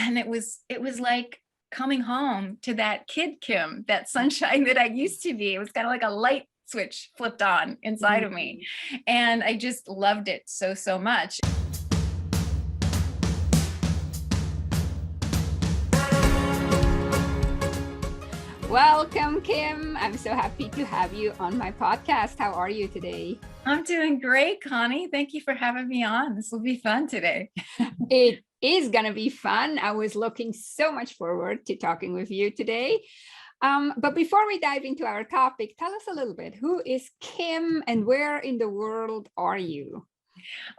And it was like coming home to that kid Kim, that sunshine that I used to be. It was kind of like a light switch flipped on inside of me. And I just loved it so, so much. Welcome, Kim. I'm so happy to have you on my podcast. How are you today? I'm doing great, Connie. Thank you for having me on. This will be fun today. It is going to be fun. I was looking so much forward to talking with you today. But before we dive into our topic, tell us a little bit. Who is Kim and where in the world are you?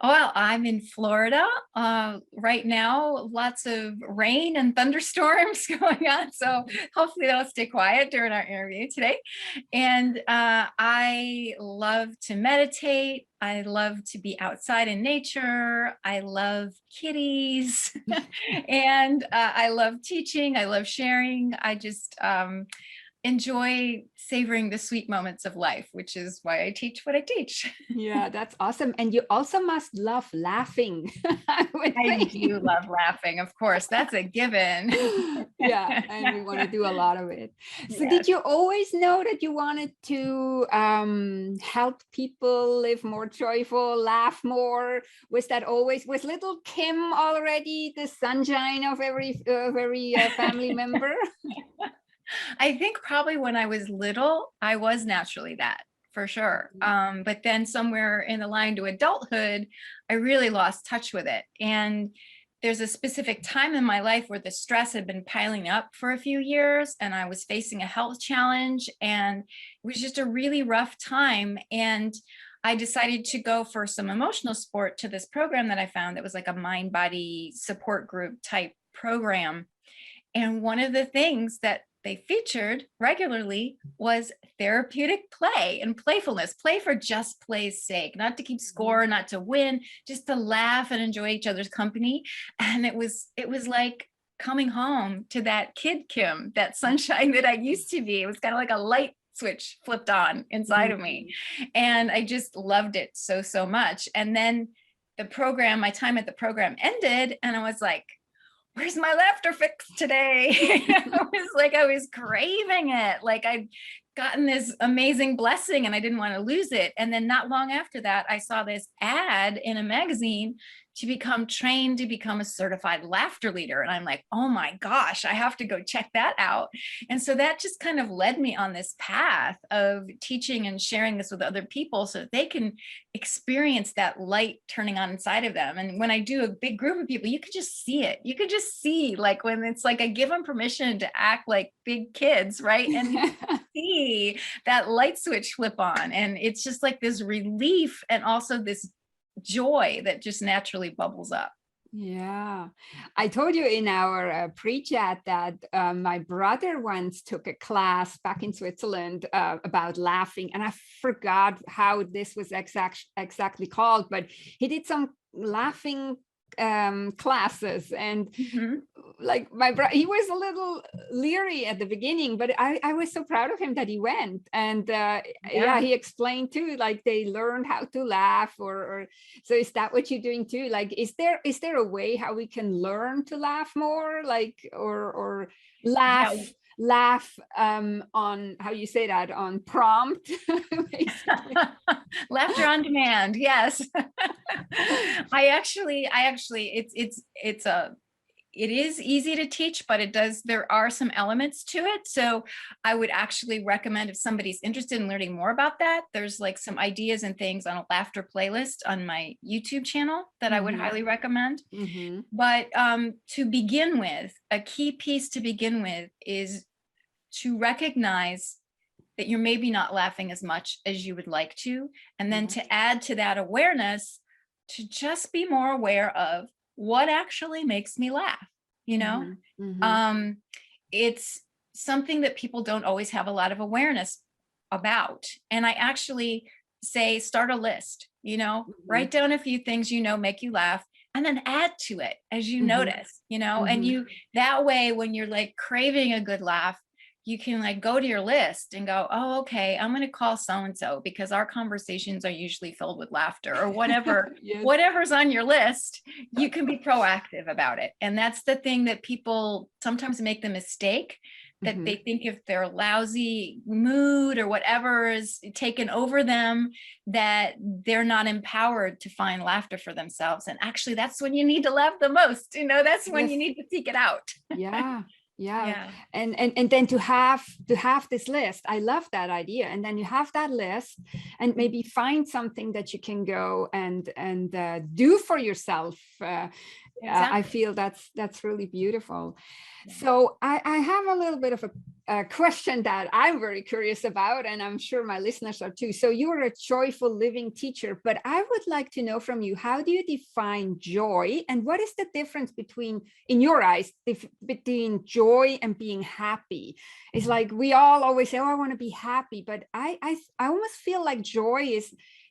Well, I'm in Florida right now. Lots of rain and thunderstorms going on. So hopefully that'll stay quiet during our interview today. And I love to meditate. I love to be outside in nature. I love kitties. And I love teaching. I love sharing. I just enjoy savoring the sweet moments of life, which is why I teach what I teach. Yeah, that's awesome. And you also must love laughing. I do love laughing, of course. That's a given. Yeah, and we want to do a lot of it. So Yes. did you always know that you wanted to help people live more joyful, laugh more? Was little Kim already the sunshine of every family member? I think probably when I was little, I was naturally that, for sure. But then somewhere in the line to adulthood, I really lost touch with it. And there's a specific time in my life where the stress had been piling up for a few years and I was facing a health challenge, and it was just a really rough time. And I decided to go for some emotional support to this program that I found that was like a mind-body support group type program. And one of the things that they featured regularly was therapeutic play and playfulness, play for just play's sake, not to keep score, not to win, just to laugh and enjoy each other's company. And it was like coming home to that kid Kim, that sunshine that I used to be. It was kind of like a light switch flipped on inside of me. And I just loved it so, so much. And then my time at the program ended, and I was like, where's my laughter fix today? It was like I was craving it. Like I'd gotten this amazing blessing and I didn't want to lose it. And then not long after that, I saw this ad in a magazine to become trained to become a certified laughter leader. And I'm like, oh my gosh, I have to go check that out. And so that just kind of led me on this path of teaching and sharing this with other people so that they can experience that light turning on inside of them. And when I do a big group of people, you could just see it. You could just see, like, when it's like I give them permission to act like big kids, right? And you see that light switch flip on. And it's just like this relief and also this joy that just naturally bubbles up. Yeah, I told you in our pre-chat that my brother once took a class back in Switzerland about laughing, and I forgot how this was exactly called, but he did some laughing classes, and like my brother, he was a little leery at the beginning, but I was so proud of him that he went. And yeah, he explained too, like they learned how to laugh, or so is that what you're doing too? Like, is there a way how we can learn to laugh more, like, or laugh on, how you say that, on prompt? Laughter on demand. Yes. I actually it is easy to teach, but there are some elements to it. So I would actually recommend, if somebody's interested in learning more about that, there's like some ideas and things on a laughter playlist on my YouTube channel that I would highly recommend. But to begin with, a key piece to begin with is to recognize that you're maybe not laughing as much as you would like to. And then to add to that awareness, to just be more aware of what actually makes me laugh, you know? It's something that people don't always have a lot of awareness about. And I actually say, start a list, write down a few things, make you laugh, and then add to it as you notice, and that way, when you're like craving a good laugh, you can like go to your list and go, oh, okay, I'm going to call so-and-so because our conversations are usually filled with laughter or whatever, Yes. whatever's on your list, you can be proactive about it. And that's the thing that people sometimes make the mistake, that they think if their lousy mood or whatever is taken over them, that they're not empowered to find laughter for themselves. And actually, that's when you need to laugh the most. You know, that's when you need to seek it out. Yeah. Yeah. And then to have this list, I love that idea. And then you have that list, and maybe find something that you can go and do for yourself. I feel that's really beautiful. So I have a little bit of a question that I'm very curious about, and I'm sure my listeners are too. So you're a joyful living teacher, but I would like to know from you, how do you define joy, and what is the difference between, in your eyes, between joy and being happy? It's like we all always say, oh, I want to be happy, but I almost feel like joy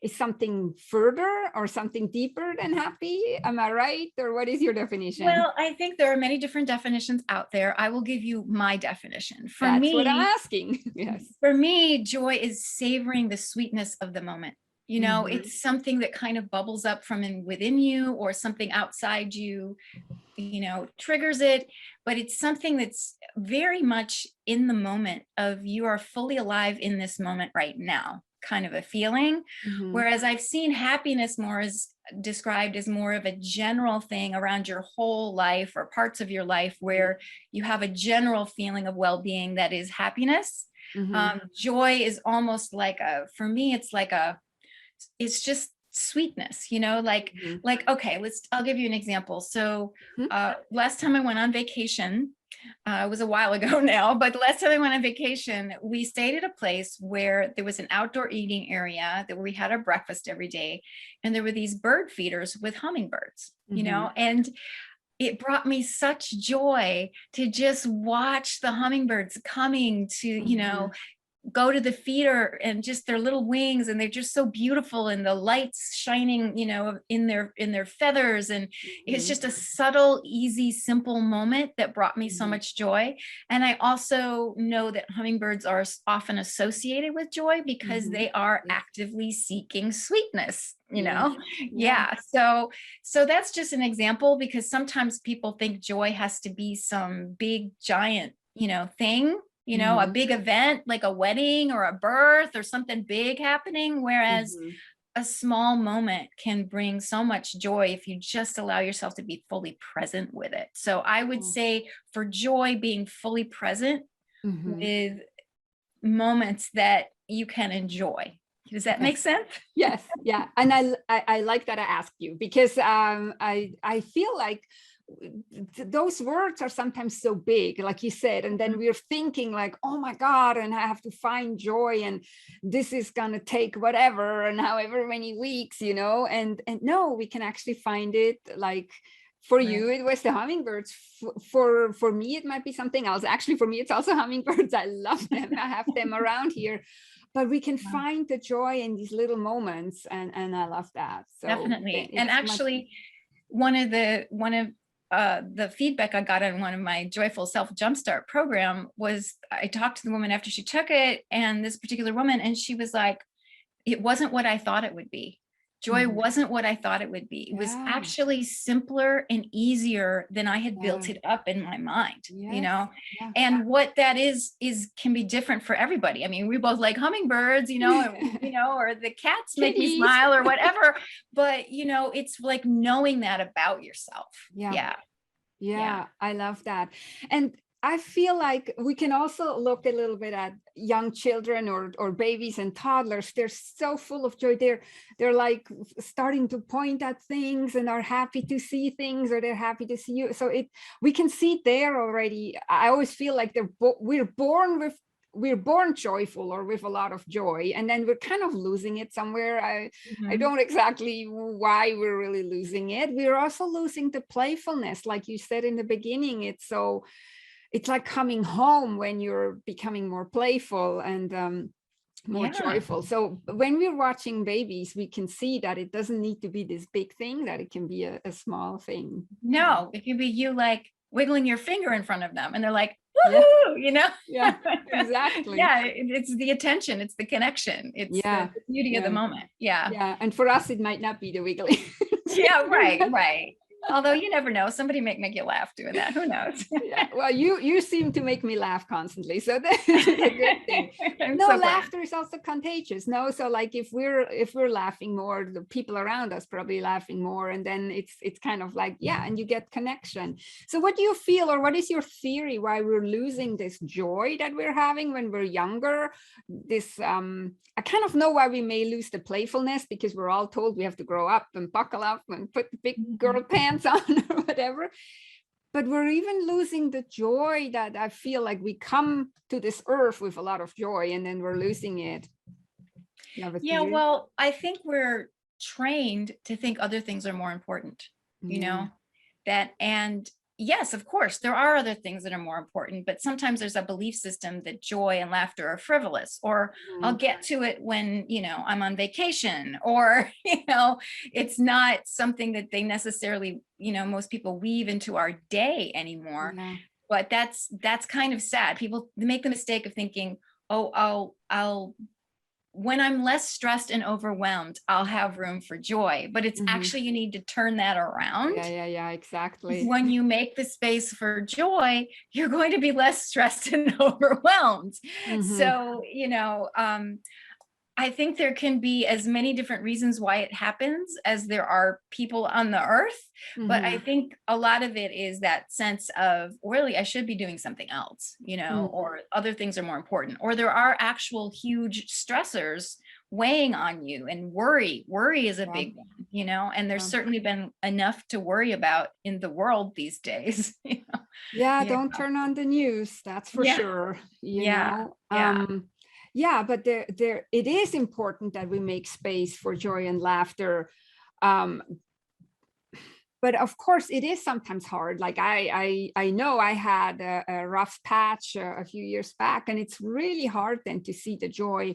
is something further or something deeper than happy. Am I right? Or what is your definition? Well, I think there are many different definitions out there. I will give you my definition. For That's me, what I'm asking. Yes. For me, joy is savoring the sweetness of the moment. You know, it's something that kind of bubbles up from within you, or something outside you, you know, triggers it, but it's something that's very much in the moment of, you are fully alive in this moment right now, kind of a feeling. Whereas I've seen happiness more as described as more of a general thing around your whole life or parts of your life, where you have a general feeling of well-being that is happiness. Joy is almost like for me, it's just sweetness, you know, like, okay, I'll give you an example. So last time I went on vacation, it was a while ago now, but the last time I went on vacation, we stayed at a place where there was an outdoor eating area that we had our breakfast every day. And there were these bird feeders with hummingbirds, you know, and it brought me such joy to just watch the hummingbirds coming to, you know, go to the feeder, and just their little wings, and they're just so beautiful, and the lights shining, you know, in their feathers. And it's just a subtle, easy, simple moment that brought me so much joy. And I also know that hummingbirds are often associated with joy because they are actively seeking sweetness, you know. So that's just an example, because sometimes people think joy has to be some big giant, you know, thing, you know, a big event like a wedding or a birth or something big happening, whereas a small moment can bring so much joy if you just allow yourself to be fully present with it. So I would say, for joy, being fully present with moments that you can enjoy. Does that make sense? Yes. Yeah. And I like that I asked you, because I feel like those words are sometimes so big, like you said, and then we're thinking like, oh my God, and I have to find joy, and this is gonna take whatever and however many weeks, you know, and no, we can actually find it. Like for you, it was the hummingbirds. For me, it might be something else. Actually, for me, it's also hummingbirds. I love them. I have them around here. But we can find the joy in these little moments, and I love that. So definitely. And actually, one of the feedback I got on one of my Joyful Self Jumpstart program was, I talked to the woman after she took it, and this particular woman, and she was like, it wasn't what I thought it would be. Joy wasn't what I thought it would be. It was actually simpler and easier than I had built it up in my mind, you know? And what that is can be different for everybody. I mean, we both like hummingbirds, you know, or the cats make me smile or whatever, but you know, it's like knowing that about yourself. Yeah, I love that. And I feel like we can also look a little bit at young children or babies and toddlers. They're so full of joy. They're like starting to point at things and are happy to see things, or they're happy to see you. So we can see there already. I always feel like we're born joyful, or with a lot of joy, and then we're kind of losing it somewhere. I don't exactly why we're really losing it. We're also losing the playfulness, like you said in the beginning. It's like coming home when you're becoming more playful and more joyful. So when we're watching babies, we can see that it doesn't need to be this big thing, that it can be a small thing. No, it can be you like wiggling your finger in front of them, and they're like, Yeah. woohoo, you know? Yeah. Exactly. Yeah, it's the attention, it's the connection, it's Yeah. the beauty of the Yeah. moment. Yeah. Yeah. And for us, it might not be the wiggly. Yeah, right, right. Although you never know, somebody might make you laugh doing that. Who knows? Yeah, well, you seem to make me laugh constantly, so this is a good thing. I'm No, so glad. laughter is also contagious. No, so like if we're laughing more, the people around us probably laughing more, and then it's kind of like, yeah, and you get connection. So what do you feel, or what is your theory why we're losing this joy that we're having when we're younger? This I kind of know why we may lose the playfulness, because we're all told we have to grow up and buckle up and put the big girl pants on or whatever. But we're even losing the joy that I feel like we come to this earth with a lot of joy, and then we're losing it. You have a Yeah, theory? well, I think we're trained to think other things are more important, you Yeah. know, that, and yes, of course, there are other things that are more important, but sometimes there's a belief system that joy and laughter are frivolous, or I'll Mhm. get to it when, I'm on vacation, or, it's not something that they necessarily, most people weave into our day anymore. Yeah. But that's kind of sad. People make the mistake of thinking, oh, I'll when I'm less stressed and overwhelmed, I'll have room for joy. But it's Mhm. actually, you need to turn that around. Yeah, yeah, yeah, exactly. When you make the space for joy, you're going to be less stressed and overwhelmed. Mhm. So, I think there can be as many different reasons why it happens as there are people on the earth. But I Mhm. think a lot of it is that sense of, really, I should be doing something else, Mhm. or other things are more important, or there are actual huge stressors weighing on you. And worry is a Yeah, big one, and there's yeah. certainly been enough to worry about in the world these days. Yeah, Yeah. don't turn on the news, that's for Yeah. sure, you Yeah. know. Yeah. Yeah, but there it is important that we make space for joy and laughter. Um, but of course it is sometimes hard. Like I know I had a rough patch a few years back, and it's really hard then to see the joy.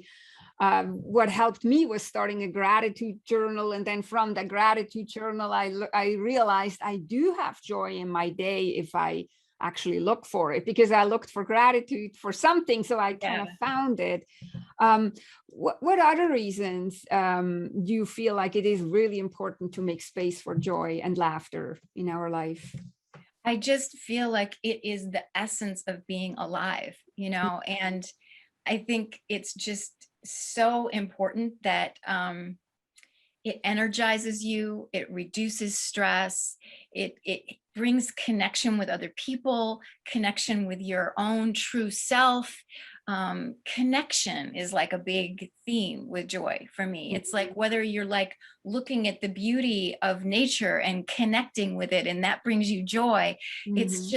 What helped me was starting a gratitude journal, and then from the gratitude journal I realized I do have joy in my day if I actually look for it, because I looked for gratitude for something, so I kind Yeah. of found it. um, what other reasons do you feel like it is really important to make space for joy and laughter in our life? I just feel like it is the essence of being alive, and I think it's just so important that it energizes you, it reduces stress, it brings connection with other people, connection with your own true self. Connection is like a big theme with joy for me. It's like whether you're like looking at the beauty of nature and connecting with it, and that brings you joy. It's Mhm.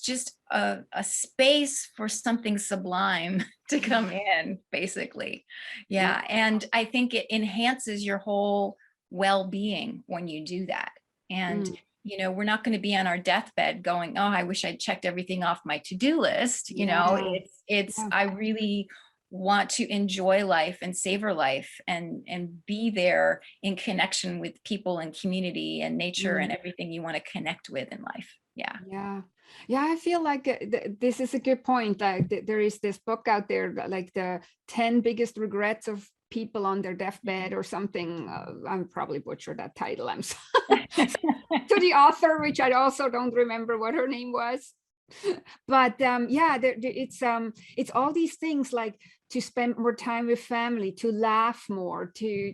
just a space for something sublime to come in, basically. Yeah. Yeah. And I think it enhances your whole well-being when you do that. And, Mm. we're not going to be on our deathbed going, oh, I wish I'd checked everything off my to-do list. Yeah. It's, Yeah. I really want to enjoy life and savor life and be there in connection with people and community and nature Mm. and everything you want to connect with in life. Yeah. Yeah. Yeah, I feel like this is a good point. Like there is this book out there, like the 10 biggest regrets of people on their deathbed or something. I'm probably butchered that title. I'm sorry. To the author, which I also don't remember what her name was. But yeah, it's all these things, like to spend more time with family, to laugh more, to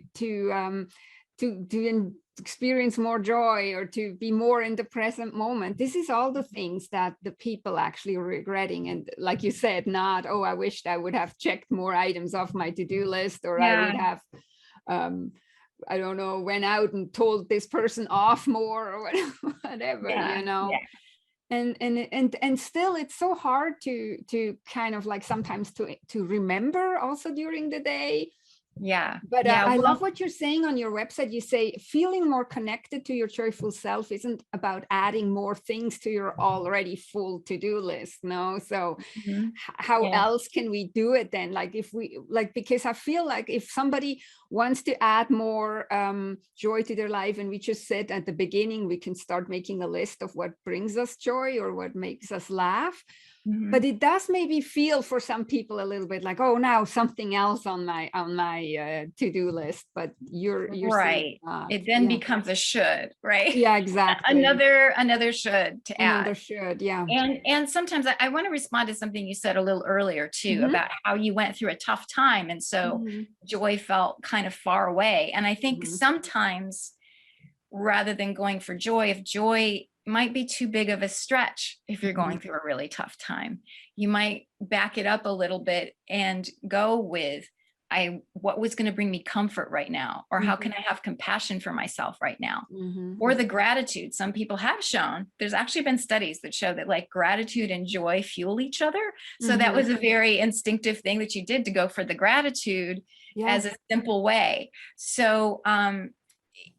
experience more joy, or to be more in the present moment. This is all the things that the people actually are regretting. And like you said, not, oh, I wished I would have checked more items off my to-do list, or I would Yeah. have I don't know, went out and told this person off more, or whatever, Yeah. Yeah. and still it's so hard to kind of like sometimes to remember also during the day. Yeah. But Yeah. I Well, love what you're saying on your website. You say feeling more connected to your joyful self isn't about adding more things to your already full to-do list. No. So mhm, how yeah. else can we do it then? Like if we like, because I feel like if somebody wants to add more joy to their life, and we just said at the beginning, we can start making a list of what brings us joy or what makes us laugh. Mhm. But it does maybe feel for some people a little bit like, oh, now something else on my to-do list. But you're saying Right. not. It then Yeah. becomes a should, right? Yeah, exactly. Another should to Another add. should. Yeah. And sometimes I want to respond to something you said a little earlier too, Mm-hmm. about how you went through a tough time. And so Mm-hmm. joy felt kind of far away. And I think Mm-hmm. sometimes rather than going for joy, if joy might be too big of a stretch, if you're going through a really tough time, you might back it up a little bit and go with, what was going to bring me comfort right now? Or how can I have compassion for myself right now? Or the gratitude. Some people have shown, there's actually been studies that show that like gratitude and joy fuel each other. So that was a very instinctive thing that you did, to go for the gratitude Yeah. as a simple way. So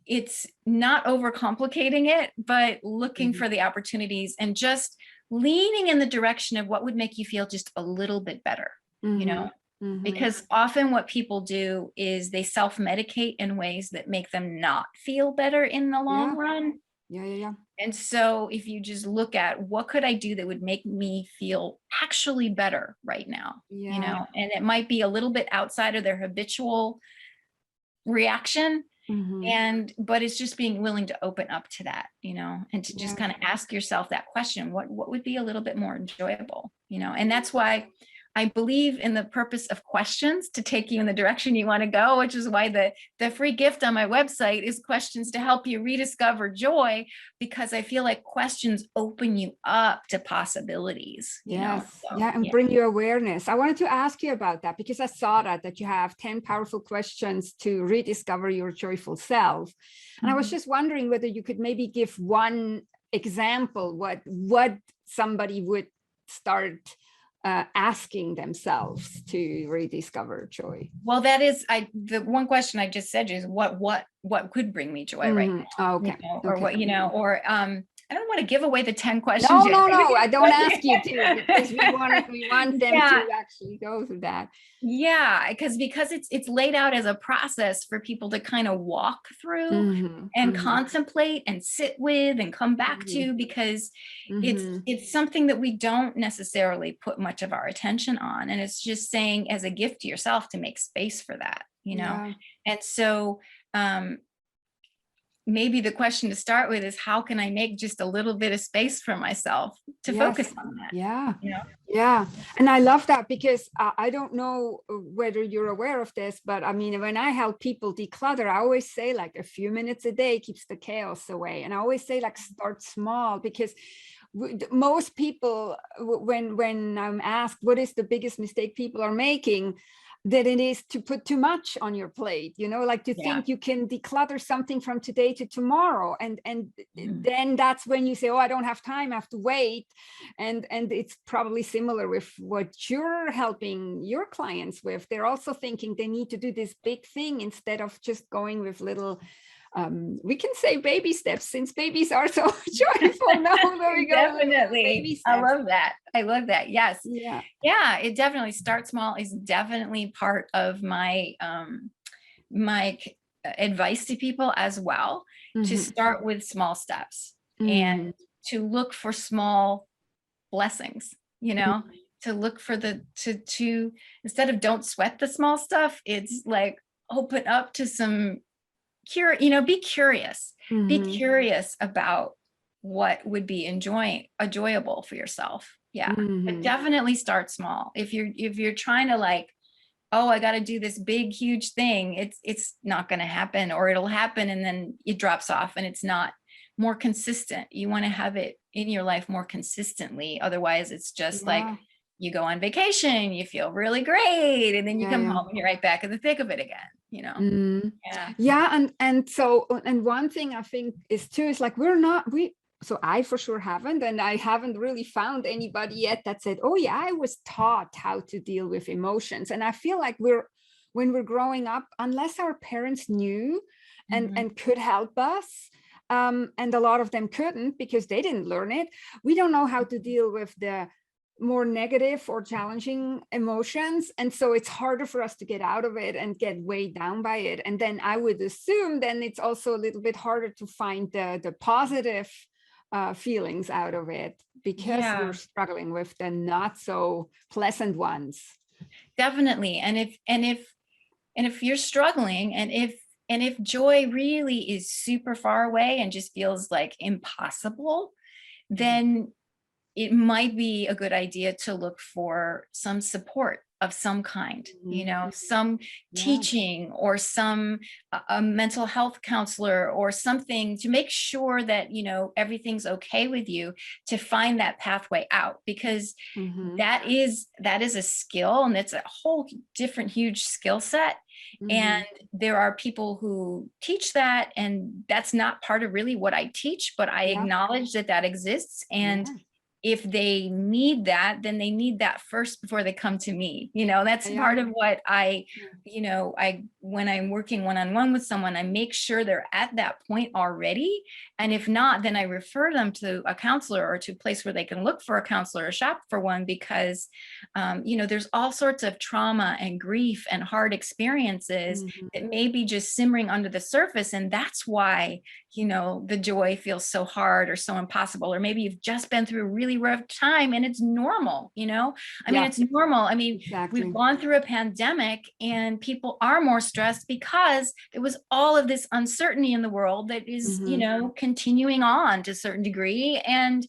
it's not overcomplicating it, but looking for the opportunities and just leaning in the direction of what would make you feel just a little bit better, you know? Because often what people do is they self-medicate in ways that make them not feel better in the long Yeah. run. Yeah. Yeah. Yeah. And so if you just look at what could I do that would make me feel actually better right now, you Yeah. know, and it might be a little bit outside of their habitual reaction. But it's just being willing to open up to that, you know, and to just Yeah. kind of ask yourself that question, what would be a little bit more enjoyable, you know? And that's why I believe in the purpose of questions to take you in the direction you want to go, which is why the free gift on my website is questions to help you rediscover joy, because I feel like questions open you up to possibilities, you know? Yes. So, Yeah. And yeah. bring you awareness. I wanted to ask you about that because I saw that you have 10 powerful questions to rediscover your joyful self. And I was just wondering whether you could maybe give one example, what somebody would start asking themselves to rediscover joy. Well, that is, the one question I just said is what could bring me joy right now, Oh, you okay. know, or Okay. what, you know, or I don't want to give away the 10 questions No, yet. no, no. I don't ask you to, because we want them Yeah. to actually go through that. Yeah, because it's laid out as a process for people to kind of walk through and contemplate and sit with and come back to, because it's something that we don't necessarily put much of our attention on. And it's just saying as a gift to yourself to make space for that, you know? Yeah. And so maybe the question to start with is, how can I make just a little bit of space for myself to focus on that? Yeah. You know? Yeah. And I love that because I don't know whether you're aware of this, but I mean, when I help people declutter, I always say like a few minutes a day keeps the chaos away. And I always say like start small, because most people, when I'm asked what is the biggest mistake people are making, that it is to put too much on your plate, you know, like to think you can declutter something from today to tomorrow. And then that's when you say, oh, I don't have time, I have to wait. And it's probably similar with what you're helping your clients with. They're also thinking they need to do this big thing instead of just going with little, we can say baby steps, since babies are so joyful. Now there we go. Definitely. Baby steps. I love that. Yes. Yeah. Yeah. It definitely, start small is definitely part of my, my advice to people as well, to start with small steps and to look for small blessings, you know, to look for to instead of don't sweat the small stuff, it's like open up to some be curious, be curious about what would be enjoyable for yourself. Yeah. But definitely start small. If you're trying to like, oh, I got to do this big, huge thing, it's not going to happen, or it'll happen and then it drops off and it's not more consistent. You want to have it in your life more consistently. Otherwise it's just like you go on vacation, you feel really great, and then you come home and you're right back in the thick of it again, you know? And so, and one thing I think is too, is like, so I for sure haven't, and I haven't really found anybody yet that said, oh yeah, I was taught how to deal with emotions. And I feel like we're when we're growing up, unless our parents knew Mhm. and could help us. And a lot of them couldn't because they didn't learn it. We don't know how to deal with the more negative or challenging emotions. And so it's harder for us to get out of it and get weighed down by it. And then I would assume then it's also a little bit harder to find the positive feelings out of it because Yeah. we're struggling with the not so pleasant ones. Definitely. And if you're struggling, and if joy really is super far away and just feels like impossible, then it might be a good idea to look for some support of some kind, Mhm. some Yeah. teaching, or some a mental health counselor or something, to make sure that everything's okay with you, to find that pathway out, because Mhm. that is a skill, and it's a whole different huge skill set. And Mhm. there are people who teach that, and that's not part of really what I teach, but I Yeah. acknowledge that that exists. And Yeah. if they need that, then they need that first before they come to me. That's Yeah. part of what I, Yeah. when I'm working one-on-one with someone, I make sure they're at that point already. And if not, then I refer them to a counselor, or to a place where they can look for a counselor or shop for one, because, there's all sorts of trauma and grief and hard experiences Mhm. that may be just simmering under the surface. And that's why the joy feels so hard or so impossible. Or maybe you've just been through a really rough time, and it's normal. I mean, Yeah. it's normal. I mean, we've Exactly. gone through a pandemic, and people are more stressed because there was all of this uncertainty in the world that is, Mhm. continuing on to a certain degree. And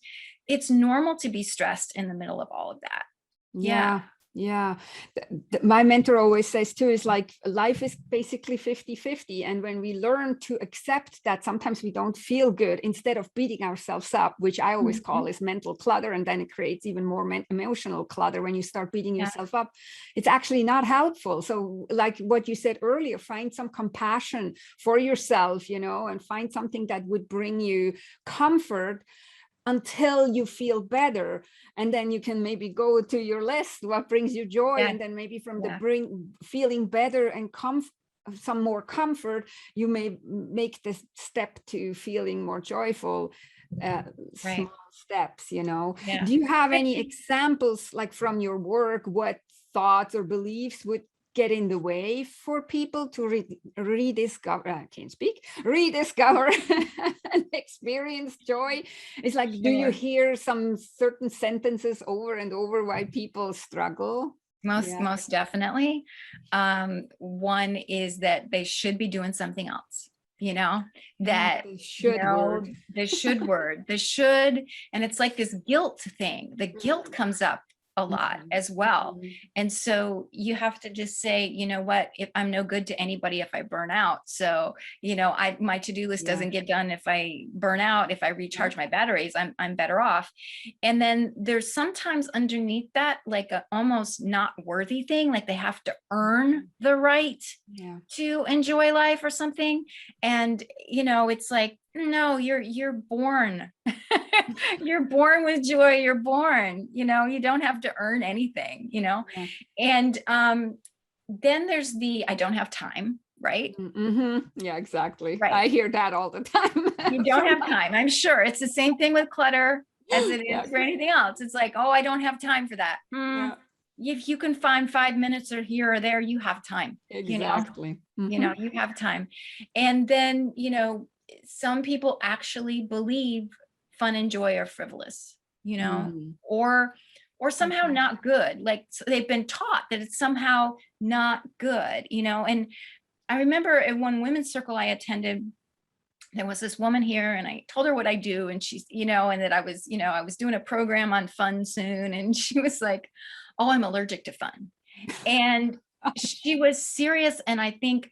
it's normal to be stressed in the middle of all of that. Yeah. Yeah. Yeah. My mentor always says too, is like life is basically 50-50. And when we learn to accept that sometimes we don't feel good, instead of beating ourselves up, which I always call Mhm. is mental clutter, and then it creates even more emotional clutter when you start beating Yeah. yourself up, it's actually not helpful. So like what you said earlier, find some compassion for yourself, and find something that would bring you comfort until you feel better, and then you can maybe go to your list what brings you joy, Yeah. and then maybe from the Yeah. feeling better and some more comfort, you may make this step to feeling more joyful. uh, Right. Small steps. Yeah. Do you have I any think examples, like from your work, what thoughts or beliefs would get in the way for people to rediscover, I can't speak, rediscover and experience joy? It's like, do you Sure. hear some certain sentences over and over why people struggle? Most Yeah. most definitely. One is that they should be doing something else, Yeah, that, the should word. the should word, the should, and it's like this guilt thing. The guilt comes up a lot Mhm. as well. Mhm. And so you have to just say, you know what, if I'm no good to anybody if I burn out. So, my to-do list Yeah. doesn't get done if I burn out. If I Yeah. recharge my batteries, I'm better off. And then there's sometimes underneath that, like a almost not worthy thing, like they have to earn the right Yeah. to enjoy life or something. And it's like, no, you're born. You're born with joy. You're born, you don't have to earn anything. Yeah. And then there's the I don't have time, right? Mhm. Yeah, exactly. Right. I hear that all the You time don't from have my. time. I'm sure it's the same thing with clutter as it Yeah. is for anything else. It's like, oh, I don't have time for that. Yeah. If you can find 5 minutes or here or there, you have time, Exactly. you have time. And then, some people actually believe fun and joy are frivolous, Mhm. or somehow Mhm. not good. Like, they've been taught that it's somehow not good. And I remember at one women's circle I attended, there was this woman here, and I told her what I do, and she's, and that I was doing a program on fun soon. And she was like, oh, I'm allergic to fun. And she was serious. And I think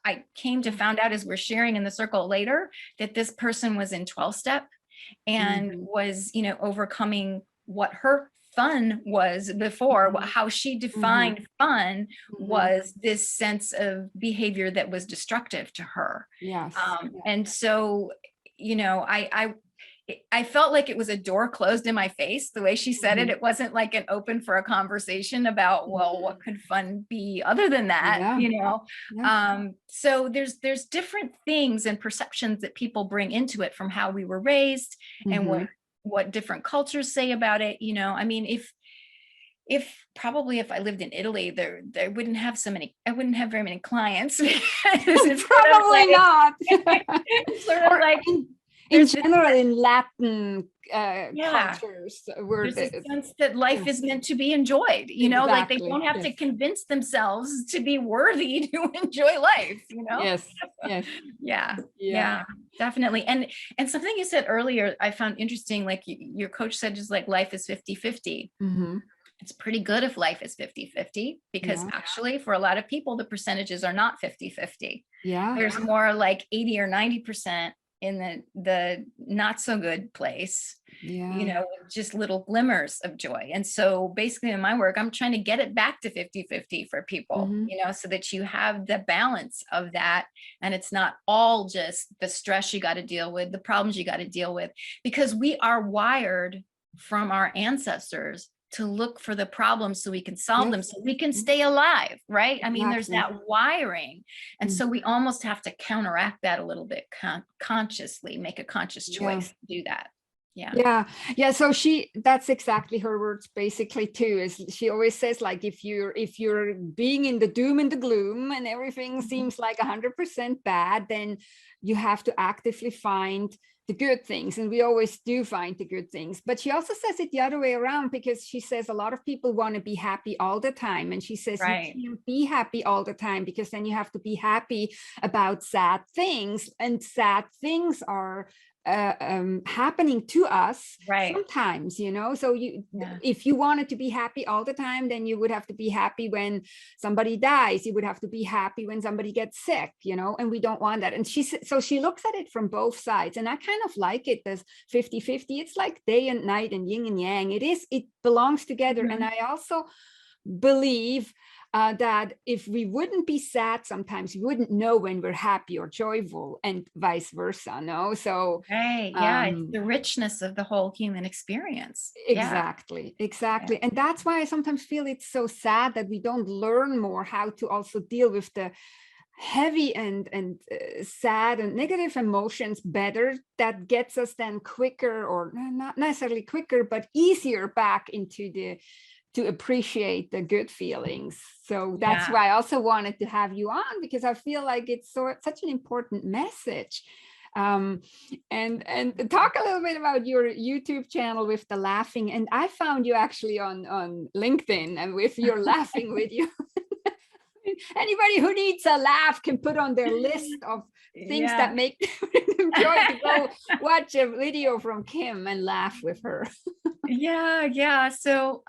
I came to found out as we're sharing in the circle later, that this person was in 12 step and Mhm. was, overcoming what her fun was before. Mhm. How she Mhm. defined fun Mhm. was this sense of behavior that was destructive to her. Yes. And so, I I felt like it was a door closed in my face. The way she said it, Mhm. it wasn't like an open for a conversation about, well, what could fun be other than that, Yeah, you know? yeah. So there's different things and perceptions that people bring into it from how we were raised and Mhm. what different cultures say about it. You know, I mean, if probably if I lived in Italy, there wouldn't have so many, I wouldn't have very many clients. It's sort of Probably like, not. it's sort of Or like in there's this, general, in Latin yeah, cultures, where there's this the sense that life yeah, is meant to be enjoyed, you know, like they don't exactly. have Yes, to convince themselves to be worthy to enjoy life, you know? yes, yes, Yeah, yeah. yeah, definitely. And something you said earlier, I found interesting, like your coach said, just like life is 50-50. Hmm. It's pretty good if life is 50-50 because Yeah, actually for a lot of people, the percentages are not 50-50. yeah, There's more like 80 or 90% in the not so good place, you yeah. know, with just little glimmers of joy. And so basically in my work, I'm trying to get it back to 50-50 for people, Hmm. you know, so that you have the balance of that. And it's not all just the stress you got to deal with, the problems you got to deal with, because we are wired from our ancestors to look for the problems so we can solve them, Yes, so we can stay alive, right? I mean, there's exactly. that wiring. And Mm. so we almost have to counteract that a little bit consciously, make a conscious Yeah. choice to do that. Yeah. Yeah, yeah. So that's exactly her words basically too, is she always says, like, if you're being in the doom and the gloom and everything Mhm. seems like 100% bad, then you have to actively find the good things. And we always do find the good things. But she also says it the other way around, because she says a lot of people want to be happy all the time. And she says you Right. can't be happy all the time, because then you have to be happy about sad things. And sad things are happening to us Right. sometimes, so Yeah. if you wanted to be happy all the time, then you would have to be happy when somebody dies, you would have to be happy when somebody gets sick, and we don't want that. And so she looks at it from both sides, and I kind of like it as 50-50. It's like day and night and yin and yang. It belongs together. And Mhm. I also believe that if we wouldn't be sad sometimes, we wouldn't know when we're happy or joyful, and vice versa. No, so Right. Yeah. It's the richness of the whole human experience. Yeah. exactly, Yeah. and that's why I sometimes feel it's so sad that we don't learn more how to also deal with the heavy and sad and negative emotions better. That gets us then quicker, or not necessarily quicker, but easier back into to appreciate the good feelings. So that's Yeah. why I also wanted to have you on, because I feel like it's such an important message. um and talk a little bit about your YouTube channel with the laughing. And I found you actually on LinkedIn, and with your laughing video. Anybody who needs a laugh can put on their list of things Yeah. that make them joy to go watch a video from Kim and laugh with her. Yeah, yeah. So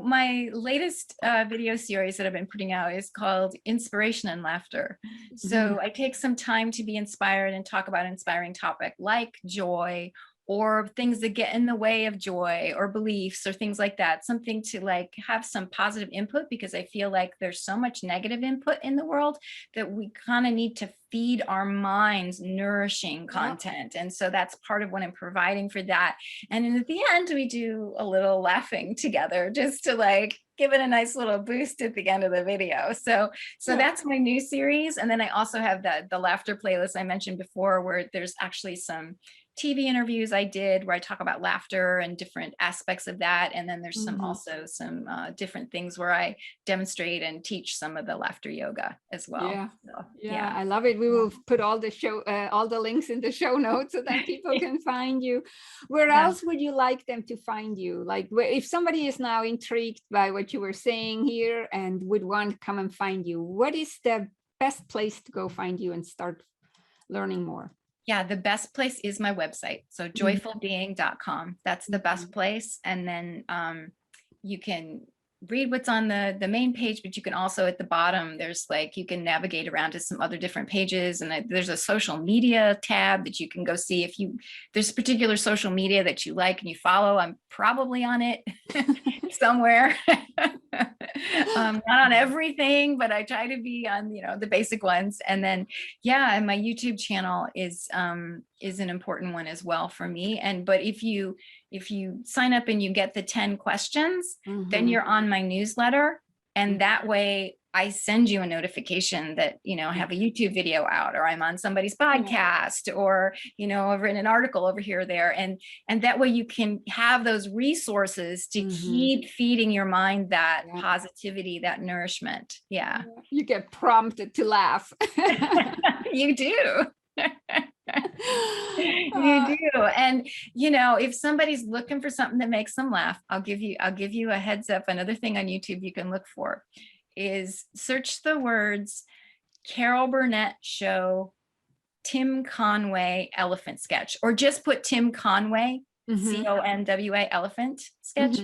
my latest video series that I've been putting out is called Inspiration and Laughter. Mhm. So I take some time to be inspired and talk about an inspiring topic like joy, or things that get in the way of joy, or beliefs, or things like that. Something to like have some positive input, because I feel like there's so much negative input in the world that we kind of need to feed our minds nourishing Yep. content. And so that's part of what I'm providing for that. And then at the end, we do a little laughing together, just to like give it a nice little boost at the end of the video. So Yeah. that's my new series. And then I also have the laughter playlist I mentioned before, where there's actually some TV interviews I did where I talk about laughter and different aspects of that. And then there's Mhm. also some different things where I demonstrate and teach some of the laughter yoga as well. Yeah. So, Yeah, yeah. I love it. We will put all the links in the show notes, so that people can find you. Where Yeah. else would you like them to find you? Like, if somebody is now intrigued by what you were saying here and would want to come and find you, what is the best place to go find you and start learning more? Yeah, the best place is my website. So Mhm. joyfulbeing.com. That's the best Mhm. place. And then you can read what's on the main page, but you can also at the bottom, there's like, you can navigate around to some other different pages. And there's a social media tab that you can go see if there's particular social media that you like and you follow. I'm probably on it. somewhere. Not on everything, but I try to be on, the basic ones. And then, yeah, and my YouTube channel is an important one as well for me. But if you sign up and you get the 10 questions, then you're on my newsletter. And that way I send you a notification that, I have a YouTube video out, or I'm on somebody's podcast, or, I've written an article over here or there. And that way you can have those resources to keep feeding your mind that positivity, that nourishment. Yeah. You get prompted to laugh. You do. You do. And if somebody's looking for something that makes them laugh, I'll give you a heads up. Another thing on YouTube you can look for is search the words Carol Burnett show Tim Conway elephant sketch, or just put Tim Conway, CONWA elephant sketch.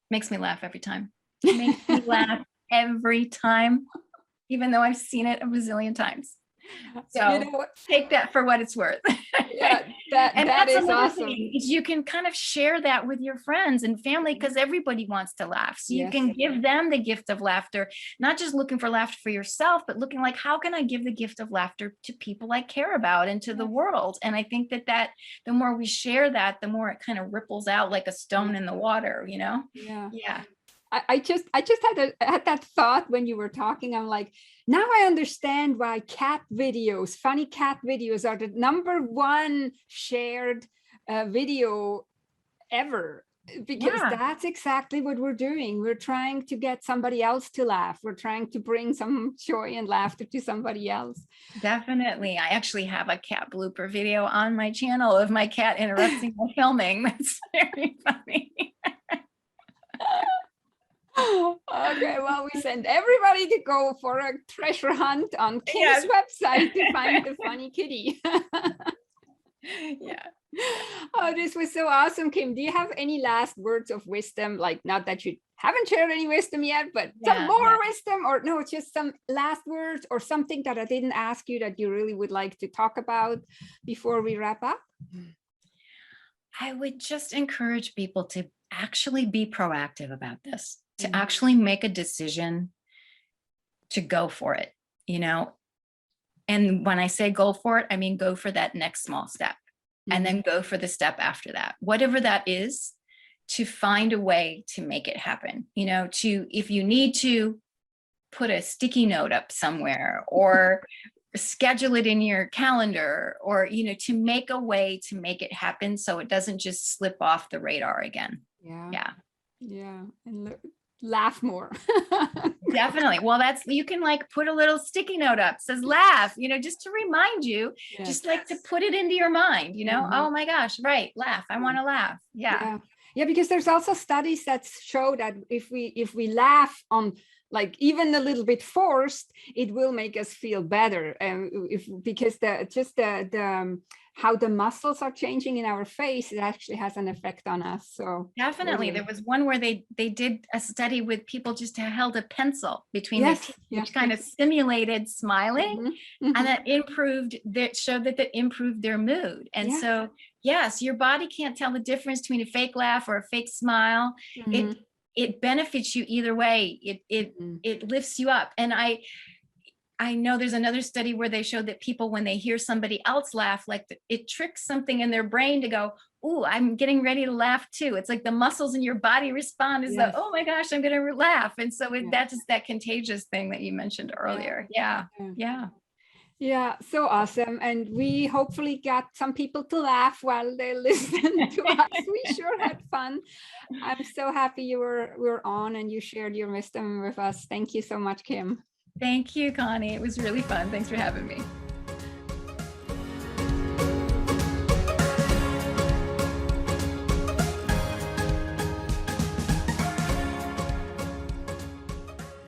Makes me laugh every time. Makes me laugh every time, even though I've seen it a bazillion times. So take that for what it's worth. Yeah, that is awesome. Is you can kind of share that with your friends and family, because everybody wants to laugh. So you can give them the gift of laughter, not just looking for laughter for yourself, but looking like, how can I give the gift of laughter to people I care about and to the world? And I think that the more we share that, the more it kind of ripples out like a stone in the water, Yeah. I just had that thought when you were talking. I'm like, now I understand why funny cat videos are the #1 shared video ever, because that's exactly what we're doing. We're trying to get somebody else to laugh. We're trying to bring some joy and laughter to somebody else. Definitely. I actually have a cat blooper video on my channel of my cat interrupting my filming. That's very funny. Okay, well, we send everybody to go for a treasure hunt on Kim's website to find the funny kitty. Yeah. Oh, this was so awesome, Kim. Do you have any last words of wisdom? Like, not that you haven't shared any wisdom yet, but some more wisdom, or no, just some last words, or something that I didn't ask you that you really would like to talk about before we wrap up? I would just encourage people to actually be proactive about this, to actually make a decision to go for it, And when I say go for it, I mean, go for that next small step, and then go for the step after that, whatever that is, to find a way to make it happen, if you need to put a sticky note up somewhere, or schedule it in your calendar, or, to make a way to make it happen so it doesn't just slip off the radar again. Yeah. And laugh more. Definitely. Well, you can put a little sticky note up, says laugh, just to remind you, just to put it into your mind, oh my gosh, right. Laugh. I want to laugh. Yeah. Because there's also studies that show that if we laugh on, even a little bit forced, it will make us feel better. Because how the muscles are changing in our face, it actually has an effect on us. So definitely, there was one where they did a study with people just held a pencil between their teeth, which kind of simulated smiling, and that showed that improved their mood. And so, yes, your body can't tell the difference between a fake laugh or a fake smile. It benefits you either way. It lifts you up. And I know there's another study where they showed that people, when they hear somebody else laugh, it tricks something in their brain to go, "Ooh, I'm getting ready to laugh too." It's like the muscles in your body respond as though, "Oh my gosh, I'm going to laugh." And so that's just that contagious thing that you mentioned earlier. Yeah. Yeah, so awesome. And we hopefully got some people to laugh while they listen to us. We sure had fun. I'm so happy you were on and you shared your wisdom with us. Thank you so much, Kim. Thank you, Connie. It was really fun. Thanks for having me.